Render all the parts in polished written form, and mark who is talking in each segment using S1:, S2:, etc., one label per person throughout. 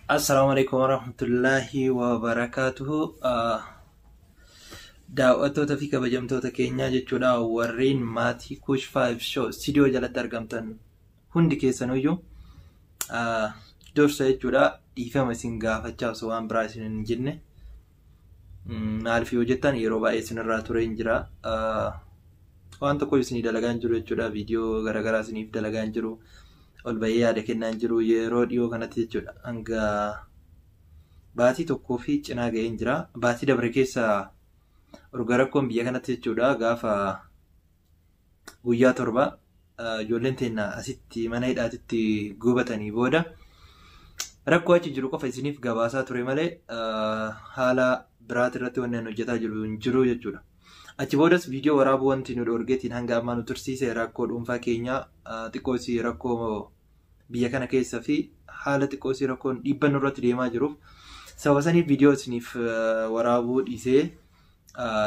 S1: Assalamualaikum warahmatullahi wabarakatuh. Daawwattoota fi kabajamtoota keenyaa jechuudha warreen maatii Kuush 5 Show studio jalatti argamtan hundi keessanuyyuu dursa jechuudha dhiifama isin gaafachaa osoo waan biraa isin hin jenne maaliif yoo jettan yeroo baay'ee isinirraa ture hin jira waan tokko isinii dalagaan jiru jechuudha viidiyoo garagaraa isiniif dalagaan jiru ol bahee yaada kennaan jiru yeroo dhiyoo kanatti jechuudha hanga baatii tokkoo fi cinaa ga'ee hin jira baatii dabre keessa urga rakkoon biyya kanatti jechuudha gaafa guyyaa torba ijoolleen teenya asitti mana hidhaatitti gubatanii booda rakkoo achi jiru qofa isiniif gabaasaa ture malee haala biraati irratti wanni hojjetaa jiru jechuudha. Achi boodas viidiyoo waraabuu wanti nu dhorgeetiin hanga ammaa nu tursiise rakkoo dhuunfaa keenyaa xiqqoosii rakkoo biyya kana keessa fi haala xiqqoosii rakkoon dhiibban irratti deemaa jiruuf sababa saniif viidiyoo isiniif waraabuu dhiisee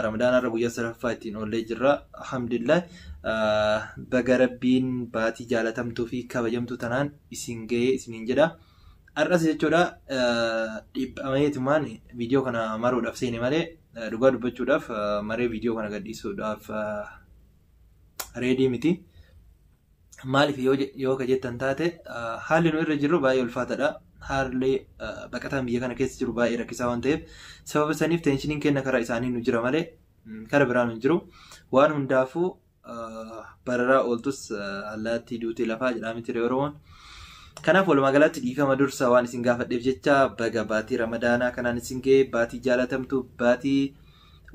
S1: ramadaanarra guyyaa sadaffaa ittiin oollee jirra. Alhamdulillah baga rabbiin baatii jaalatamtuu fi kabajamtuu tanaan isin ga'ee isiniin jedha. Har'as jechuudha dhibbameetumaan viidiyoo kana maruudhaaf seene malee dhugaa dubbachuudhaaf maree viidiyoo kana gadhiisuudhaaf reedii miti. Maaliif yoo ka jettan taate haalli nu irra jirru baay'ee ulfaataadha. Haalli baqataan biyya kana keessa jiru baay'ee rakkisaa waan ta'eef sababa saniif teeshiniin kenna karaa isaanii nu jira malee karaa biraan hin jiru. Waan hundaafuu bararaa ooltus allaattii duutee lafaa jedhaa miti Oromoon. Kanaaf walumaa galatti dhiifama dursa waan isin gaafadheef jecha baga baatii ramadaanaa kanaan isin ga'e baatii jaalatamtu baatii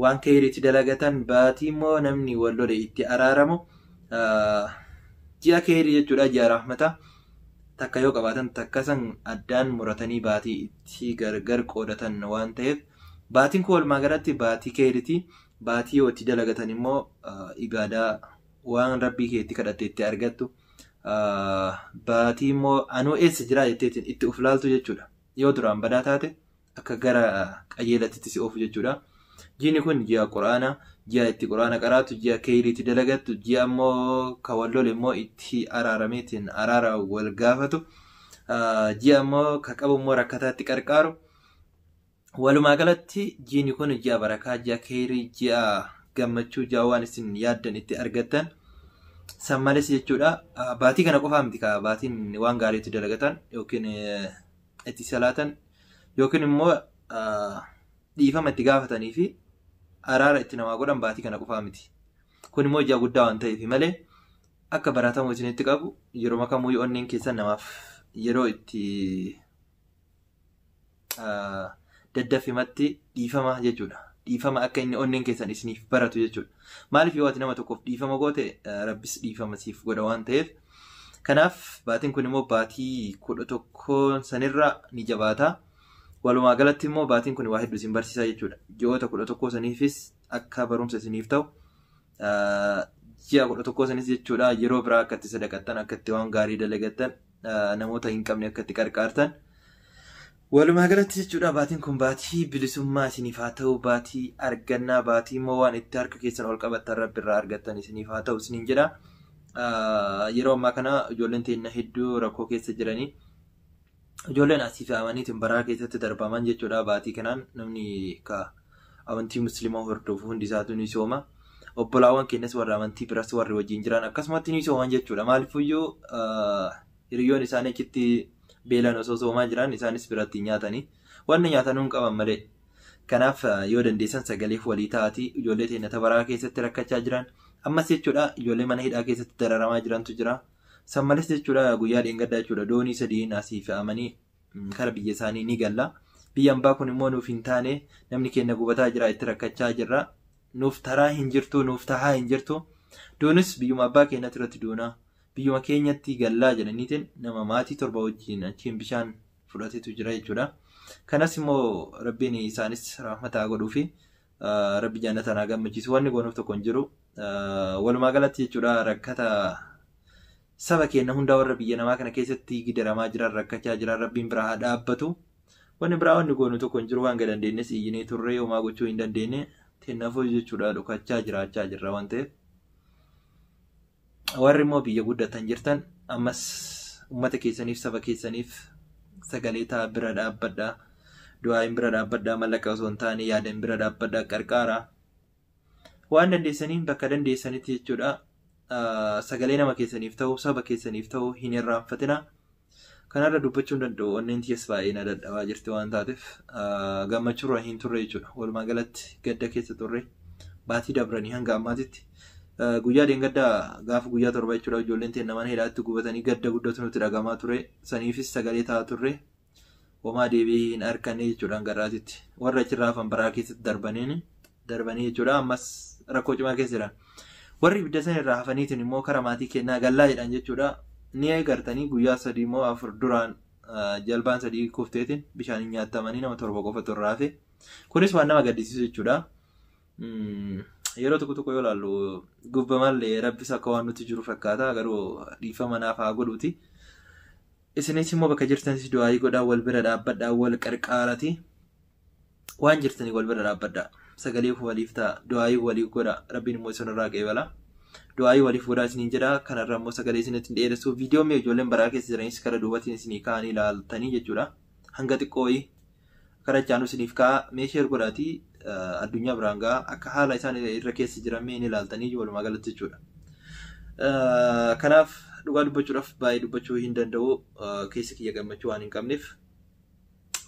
S1: waan keeriitti dalagatan baatii immoo namni wal lole itti araaramu ji'a keerii jechuudha ji'a rahmata takka yoo qabaatan takka san addaan muratanii baatii itti gargar qoodatan waan ta'eef baatiin kun walumaa galatti baatii keeriiti baatii yoo itti dalagatan immoo ibaadaa waan rabbii kee itti kadhatte itti argattu. Baatii immoo anuu eessa jira jetteetiin itti uf laaltu jechuudha. Yoo duraan badaa taate akka gara qajeelatti si oofu jechuudha. Jiini kun ji'a quraana, ji'a itti quraana qaraatu, ji'a keeriitti dalagattu, ji'a immoo ka wal lole immoo itti araarameetiin araara wal gaafatu, ji'a immoo ka qabu immoo rakkataatti qarqaaru. Walumaa galatti jiini kun ji'a barakaa, ji'a keerii, ji'a gammachuu, ji'a waan isin yaaddan itti argattan. Sammales jechuudha baatii kana qofaa miti ka baatiin waan gaariitti dalagatan yookiin itti salaatan yookiin immoo dhiifama itti gaafatanii fi araara itti namaa godhan baatii kana qofaa miti. Kun immoo ji'a guddaa waan ta'eef malee akka baratamu isinitti qabu yeroo makamuu onneen keessan namaaf yeroo itti daddafimatti dhiifama jechuudha. Dhiifama akka inni onneen keessan isiniif baratu jechuudha. Maaliif yoo ati nama tokkoof dhiifama goote rabbis dhiifama siif godha waan ta'eef. Kanaaf baatiin kun immoo baatii 11 sanirra ni jabaata. Walumaa galatti immoo baatiin kun waa hedduu isin barsiisaa jechuudha. Ji'oota 11 saniifis akka barumsa isiniif ta'u ji'a 11 sanis jechuudha yeroo biraa akka itti sadaqattan akka itti waan gaarii dalagattan namoota hin qabne akka itti qarqaartan. Walumaa galatti jechuudha baatiin kun baatii bilisummaa isiniif haa ta'u baatii argannaa baatii immoo waan itti harka keessan ol qabattan rabbi irraa argattan isiniif haa ta'u isiniin jedha. Yeroo ammaa kana ijoolleen teenya hedduu rakkoo keessa jiranii ijoolleen asii fi amaniitiin baraa keessatti darbaman jechuudha baatii kanaan namni ka amantii musliimaa hordofu hundi isaatu ni sooma. Obbolaawwan keenyas warra amantii biras warri wajjin jiran akkasumatti ni sooman jechuudha. Maaliifuyyuu hiriyoon isaanii achitti beelan osoo soomaa jiran isaanis biratti nyaatanii wanni nyaatan hin qaban malee. Kanaaf yoo dandeessan sagaleef walii ta'atii ijoollee teenya tabaraa keessatti rakkachaa jiran ammas jechuudha ijoollee mana hidhaa keessatti dararamaa jirantu jira. Sammales jechuudha guyyaa dheengaddaa jechuudha doonii sadii naasii fe'amanii kara biyya isaanii ni galla. Biyya ambaa kun immoo nuuf hin taane namni keenya gubataa jira itti rakkachaa jirra. Nuuf taraa hin jirtu nuuf tahaa hin jirtu. Doonis biyyuma abbaa keenyatti irratti doonaa. Biyyuma keenyatti gallaa jedhaniitiin nama maatii 7 wajjin achiin bishaan fudhatetu jira jechuudha. Kanas immoo rabbiin isaanis rahmataa godhuu fi rabbi jaannata naa gammachiisu wanni goonuuf tokko hin jiru. Walumaa galatti jechuudha rakkata saba keenya hundaa warra biyya namaa kana keessatti gidaramaa jiran rakkachaa jiran rabbiin biraa haa dhaabbatu. Wanni biraa wanni goonu tokko hin jiru waan gadandeennes iyyinee turree homaa gochuu hin dandeenye teennaafuu jechuudha dhokachaa jiraachaa jirra waan ta'eef. Warri immoo biyya guddatan jirtan ammas ummata keessaniif saba keessaniif sagalee ta'a bira dhaabbadhaa. Du'aayin bira dhaabbadhaa mallaqa osoo hin taane yaadan bira dhaabbadhaa qarqaaraa. Waan dandeessaniin bakka dandeessanitti jechuudha. Sagalee nama keessaniif ta'u saba keessaniif ta'u hin irraanfatina. Kanarra dubbachuun danda'u onneen tiyas baay'ee na dadhabaa jirti waan taateef gammachuurra hin turre jechuudha. Walumaa galatti gadda keessa turre baatii dabranii hanga ammaatitti. Guyyaa deengaddaa gaafa guyyaa torba jechuudha ijoolleen teenya mana hidhaatti gubatanii gadda guddatu nutti dhagamaa ture. Saniifis sagalee ta'a turre. Homaa deebii hin arganne jechuudha garaatitti. Warra achirraa hafan baraa keessatti darbanii jechuudha ammas rakkoo cimaa keessa jiran. Warri ibidda san irraa hafaniitiin immoo karaa maatii kennaa gallaa jedhan jechuudha. Ni eegartanii guyyaa 3 immoo 4 duraan jalbaan 3 kufteetiin bishaaniin nyaatamanii nama 7 qofa turraa hafe. Kunis waan nama gaddisiisu jechuudha. Yeroo tokko yoo ilaallu gubbamallee rabbis akka waan nuti jiru fakkaata garuu dhiifama naaf haa godhuuti. Isinis immoo bakka jirtanis du'aayii godhaa wal bira dhaabbadhaa wal qarqaarati. Waan jirtanii wal bira dhaabbadhaa. Sagalee waliif ta'a du'aayii waliif godha rabbiin immoo isinirraa qeebala. Du'aayii waliif godhaa isiniin jedha kanarra immoo sagalee isinitti dheeressu viidiyoo mee ijoolleen baraa keessa jiranis karaa duubatiin isinii kaa'anii ilaaltanii jechuudha. Hanga xiqqooyi karaa chaanuu isiniif kaa'a meeshaa godhaatii addunyaa biraan ga'a akka haala isaan irra keessa jiran mee ilaaltanii walumaa galatti jechuudha. Kanaaf dhugaa dubbachuudhaaf baay'ee dubbachuu hin danda'u keessa kiyya gammachuu waan hin qabneef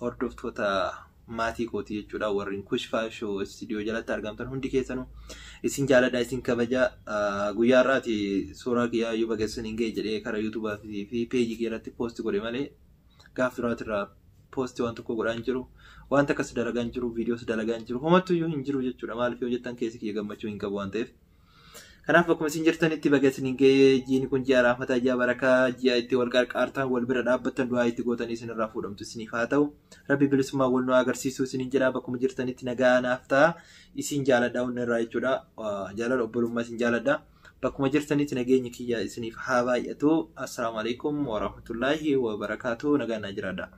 S1: hordoftoota maatii kootii jechuudha warreen Kush 5 Show studio jalatti argamtan hundi keessanuu isin jaaladha isin kabaja guyyaa irraati suuraa kiyyaa yoo bageessan hin ga'e jedhee karaa YouTube fi peejii irratti post godhe malee gaaf duraatirraa post waan tokko godhaan jiru wanta akkas dalagaan jiru viidiyoos dalagaan jiru homattuu hin jiru jechuudha maaliif yoo jettan keessa kiyya gammachuu hin qabu waan ta'eef. Kanaaf akkuma isin jirtanitti bageessan hin ga'e jiini kun ji'a raafataa ji'a barakaa ji'a itti wal qarqaartan wal bira dhaabbattan du'aa itti gootanii isinirraa fuudhamtu isiniif haa ta'u. Rabbi bilisummaa wal nu agarsiisu isinin jedha bakkuma jirtanitti nagaa naaf ta'a isin jaaladha hunna irraa jechuudha jaalala obbolummaa isin jaaladha bakkuma jirtanitti nageenyi kiyya isiniif haa baay'atu. Assalaamu alaikum warahmatullaahi wabarakaatuh nagaan naa jiraadha.